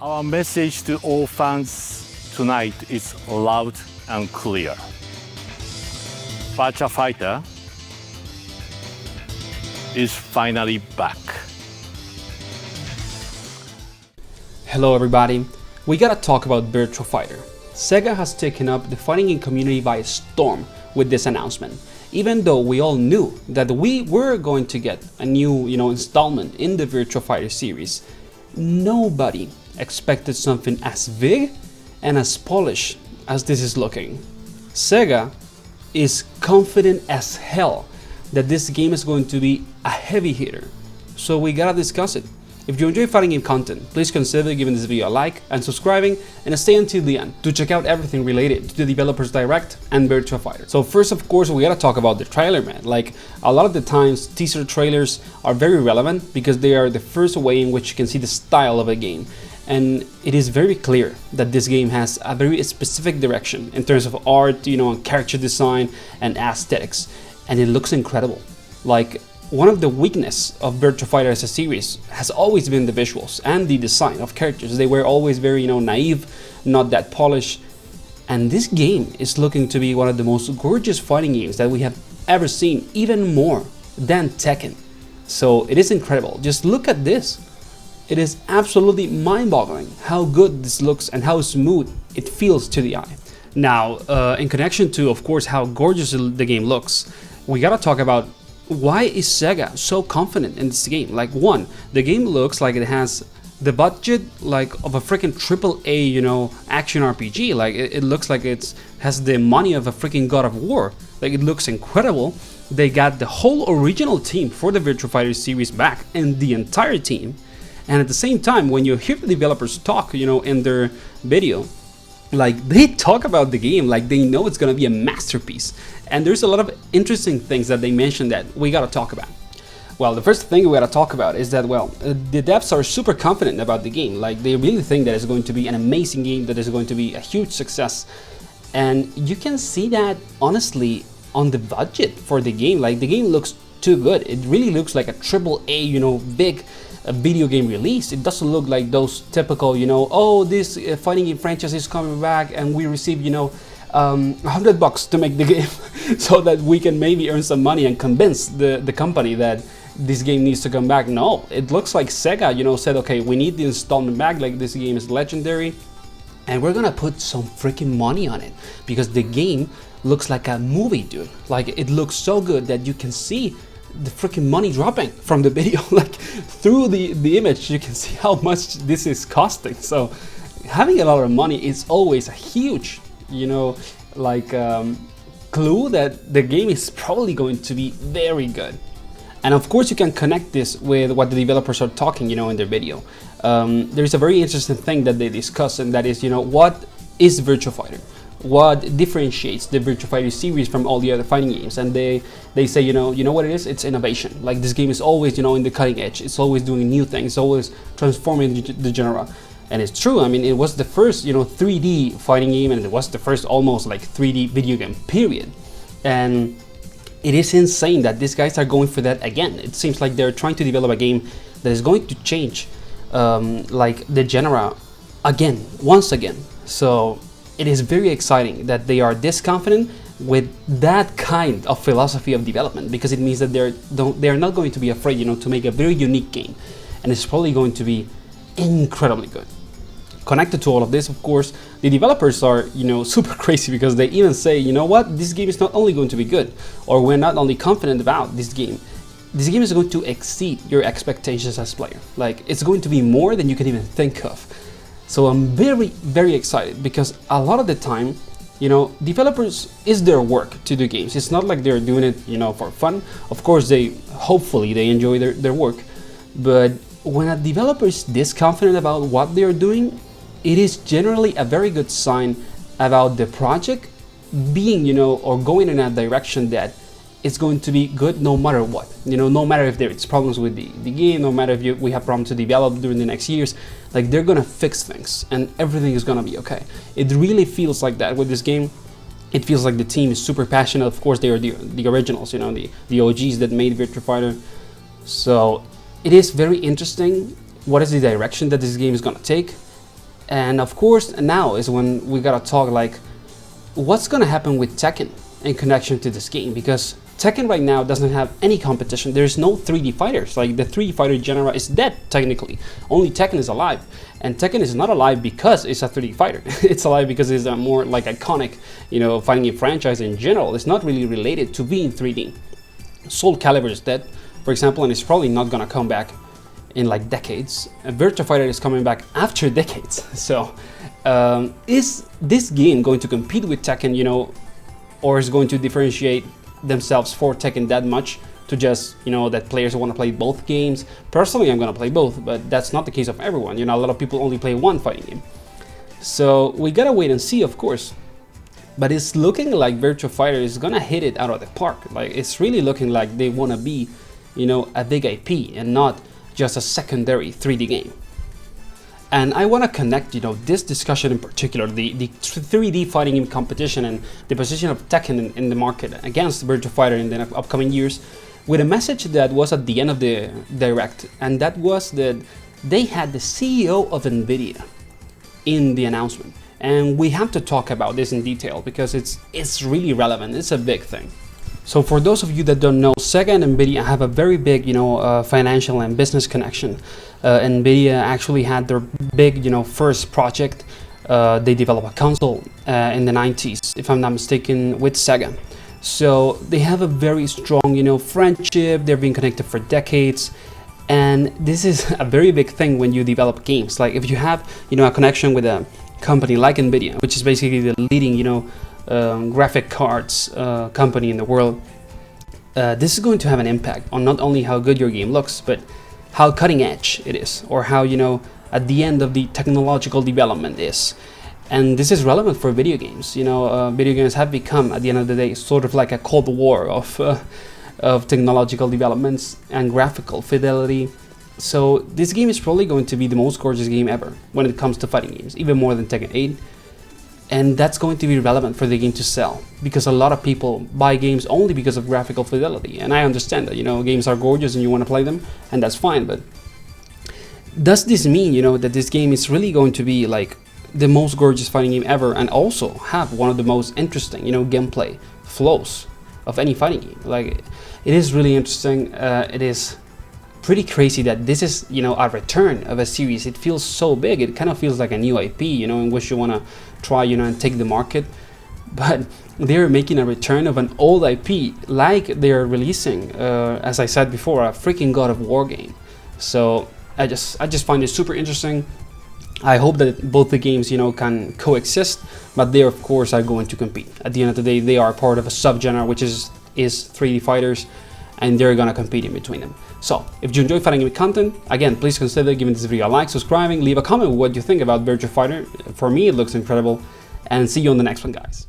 Our message to all fans tonight is loud and clear. Virtua Fighter is finally back. Hello everybody, we gotta talk about Virtua Fighter. Sega has taken up the fighting game community by storm with this announcement. Even though we all knew that we were going to get a new, installment in the Virtua Fighter series, nobody expected something as big and as polished as this is looking. Sega is confident as hell that this game is going to be a heavy hitter, so we gotta discuss it. If you enjoy fighting game content, please consider giving this video a like and subscribing, and stay until the end to check out everything related to the Developers Direct and Virtua Fighter. So first, of course, we gotta talk about the trailer, man. Like, a lot of the times, teaser trailers are very relevant because they are the first way in which you can see the style of a game. And it is very clear that this game has a very specific direction in terms of art, and character design and aesthetics, and it looks incredible. Like, one of the weaknesses of Virtua Fighter as a series has always been the visuals and the design of characters. They were always very, naive, not that polished. And this game is looking to be one of the most gorgeous fighting games that we have ever seen, even more than Tekken. So it is incredible. Just look at this. It is absolutely mind-boggling how good this looks and how smooth it feels to the eye. Now, in connection to, of course, how gorgeous the game looks, we gotta talk about why is Sega so confident in this game. Like, one, the game looks like it has the budget like of a freaking AAA, action RPG. Like, it looks like it has the money of a freaking God of War. Like, it looks incredible. They got the whole original team for the Virtua Fighter series back, and the entire team. And at the same time, when you hear the developers talk, in their video, like, they talk about the game like they know it's gonna be a masterpiece. And there's a lot of interesting things that they mentioned that we gotta talk about. Well, the first thing we gotta talk about is that, the devs are super confident about the game. Like, they really think that it's going to be an amazing game, that is going to be a huge success. And you can see that, honestly, on the budget for the game. Like, the game looks too good. It really looks like a AAA, big video game release. It doesn't look like those typical, oh, this fighting game franchise is coming back and we receive, $100 to make the game so that we can maybe earn some money and convince the company that this game needs to come back. No, it looks like Sega, said, okay, we need the installment back, like this game is legendary, and we're gonna put some freaking money on it because the game looks like a movie, dude. Like, it looks so good that you can see the freaking money dropping from the video. Like, through the image you can see how much this is costing. So having a lot of money is always a huge clue that the game is probably going to be very good. And of course you can connect this with what the developers are talking, in their video. There's a very interesting thing that they discuss, and that is, what is Virtua Fighter? What differentiates the Virtua Fighter series from all the other fighting games? And they say, you know what it is? It's innovation. Like, this game is always, in the cutting edge. It's always doing new things, always transforming the genre. And it's true. I mean, it was the first, 3D fighting game, and it was the first almost like 3D video game, period. And it is insane that these guys are going for that again. It seems like they're trying to develop a game that is going to change, like, the genre again, once again. So it is very exciting that they are this confident with that kind of philosophy of development, because it means that they're not going to be afraid, to make a very unique game, and it's probably going to be incredibly good. Connected to all of this, of course, the developers are, super crazy, because they even say, what, this game is not only going to be good, or we're not only confident about this game is going to exceed your expectations as player. Like, it's going to be more than you can even think of. So I'm very, very excited, because a lot of the time, developers, is their work to do games. It's not like they're doing it, for fun. Of course, hopefully they enjoy their work, but when a developer is this confident about what they're doing, it is generally a very good sign about the project being, or going in a direction that it's going to be good no matter what. No matter if there's problems with the game, no matter if we have problems to develop during the next years, like, they're gonna fix things and everything is gonna be okay. It really feels like that with this game. It feels like the team is super passionate. Of course, they are the originals, the OGs that made Virtua Fighter. So it is very interesting what is the direction that this game is gonna take. And of course, now is when we gotta talk like, what's gonna happen with Tekken in connection to this game? Because Tekken right now doesn't have any competition. There's no 3D fighters. Like, the 3D fighter genre is dead technically. Only Tekken is alive, and Tekken is not alive because it's a 3D fighter. It's alive because it's a more like iconic, you know, fighting game franchise in general. It's not really related to being 3D. Soul Calibur is dead, for example, and it's probably not gonna come back in like decades. And Virtua Fighter is coming back after decades. So is this game going to compete with Tekken, you know, or is going to differentiate themselves for Tekken that much to just, you know, that players want to play both games? Personally, I'm gonna play both, but that's not the case of everyone. You know, a lot of people only play one fighting game. So we gotta wait and see, of course. But it's looking like Virtua Fighter is gonna hit it out of the park. Like, it's really looking like they wanna be, you know, a big IP and not just a secondary 3D game. And I want to connect, you know, this discussion in particular, the 3D fighting game competition and the position of Tekken in the market against Virtua Fighter in the upcoming years, with a message that was at the end of the direct, and that was that they had the CEO of NVIDIA in the announcement. And we have to talk about this in detail because it's really relevant. It's a big thing. So for those of you that don't know, Sega and NVIDIA have a very big, you know, financial and business connection. NVIDIA actually had their big, you know, first project. They developed a console in the 90s, if I'm not mistaken, with Sega. So they have a very strong, you know, friendship. They've been connected for decades. And this is a very big thing when you develop games. Like, if you have, you know, a connection with a company like NVIDIA, which is basically the leading, you know, graphic cards company in the world, this is going to have an impact on not only how good your game looks, but how cutting edge it is, or how, you know, at the end of the technological development is. And this is relevant for video games. You know, video games have become, at the end of the day, sort of like a cold war of technological developments and graphical fidelity. So this game is probably going to be the most gorgeous game ever when it comes to fighting games, even more than Tekken 8. And that's going to be relevant for the game to sell, because a lot of people buy games only because of graphical fidelity. And I understand that, you know, games are gorgeous and you want to play them, and that's fine. But does this mean, you know, that this game is really going to be like the most gorgeous fighting game ever, and also have one of the most interesting, you know, gameplay flows of any fighting game? Like, it is really interesting. It is pretty crazy that this is, you know, a return of a series. It feels so big. It kind of feels like a new IP, you know, in which you want to try, you know, and take the market. But they're making a return of an old IP, like they're releasing, as I said before, a freaking God of War game. So I just find it super interesting. I hope that both the games, you know, can coexist, but they of course are going to compete. At the end of the day, they are part of a subgenre, which is 3D fighters, and they're gonna compete in between them. So if you enjoy fighting game content, again, please consider giving this video a like, subscribing, leave a comment with what you think about Virtua Fighter. For me, it looks incredible, and see you on the next one, guys.